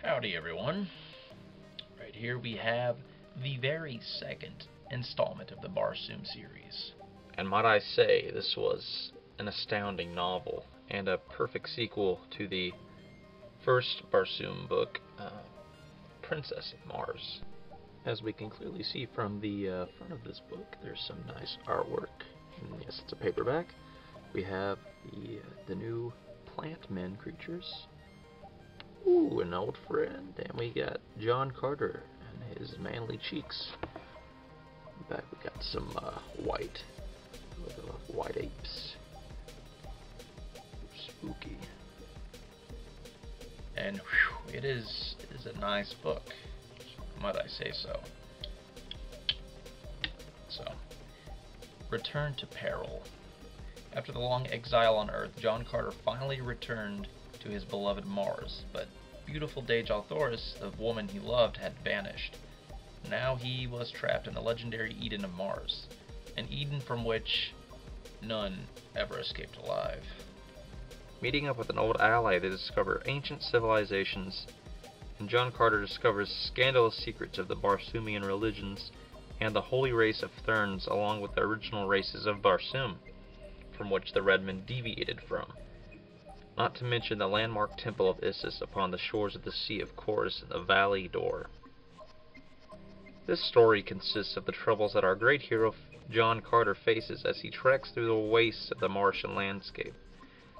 Howdy everyone. Right here we have the very second installment of the Barsoom series. And might I say, this was an astounding novel and a perfect sequel to the first Barsoom book, Princess of Mars. As we can clearly see from the front of this book, there's some nice artwork. And yes, it's a paperback. We have the new plant men creatures. Ooh, an old friend. And we got John Carter and his manly cheeks. Back we got some white apes. Spooky. And whew, it is a nice book, might I say so. So, Return to Peril. After the long exile on Earth, John Carter finally returned to his beloved Mars, but beautiful Dejah Thoris, the woman he loved, had vanished. Now he was trapped in the legendary Eden of Mars, an Eden from which none ever escaped alive. Meeting up with an old ally, they discover ancient civilizations, and John Carter discovers scandalous secrets of the Barsoomian religions and the holy race of Therns, along with the original races of Barsoom, from which the Redmen deviated from. Not to mention the landmark temple of Isis upon the shores of the Sea of Chorus in the Valley Door. This story consists of the troubles that our great hero John Carter faces as he treks through the wastes of the Martian landscape,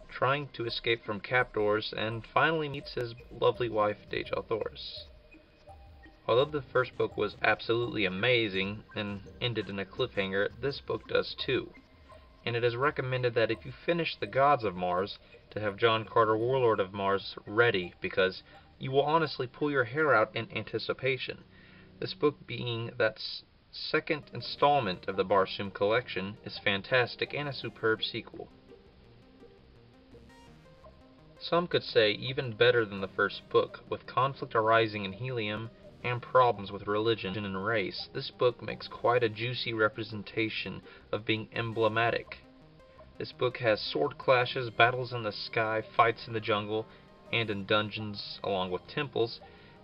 trying to escape from captors, and finally meets his lovely wife Dejah Thoris. Although the first book was absolutely amazing and ended in a cliffhanger, this book does too. And it is recommended that if you finish The Gods of Mars, to have John Carter, Warlord of Mars, ready, because you will honestly pull your hair out in anticipation. This book, being that second installment of the Barsoom collection, is fantastic and a superb sequel. Some could say even better than the first book, with conflict arising in Helium and problems with religion and race. This book makes quite a juicy representation of being emblematic. This book has sword clashes, battles in the sky, fights in the jungle, and in dungeons along with temples,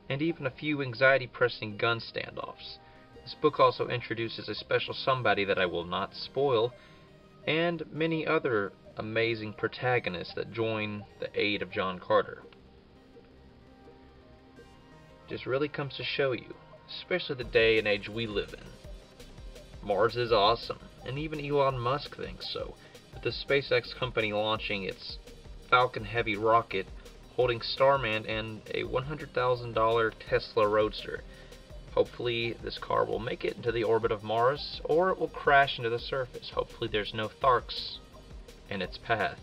and even a few anxiety-pressing gun standoffs. This book also introduces a special somebody that I will not spoil, and many other amazing protagonists that join the aid of John Carter. It just really comes to show you, especially the day and age we live in. Mars is awesome, and even Elon Musk thinks so, with the SpaceX company launching its Falcon Heavy rocket, holding Starman and a $100,000 Tesla Roadster. Hopefully this car will make it into the orbit of Mars, or it will crash into the surface. Hopefully there's no Tharks in its path.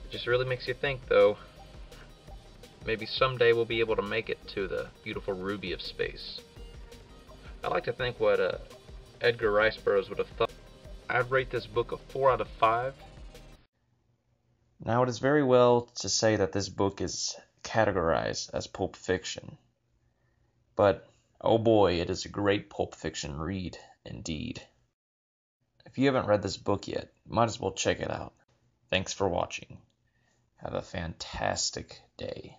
It just really makes you think, though. Maybe someday we'll be able to make it to the beautiful ruby of space. I like to think what Edgar Rice Burroughs would have thought. I'd rate this book a 4 out of 5. Now, it is very well to say that this book is categorized as pulp fiction, but oh boy, it is a great pulp fiction read indeed. If you haven't read this book yet, might as well check it out. Thanks for watching. Have a fantastic day.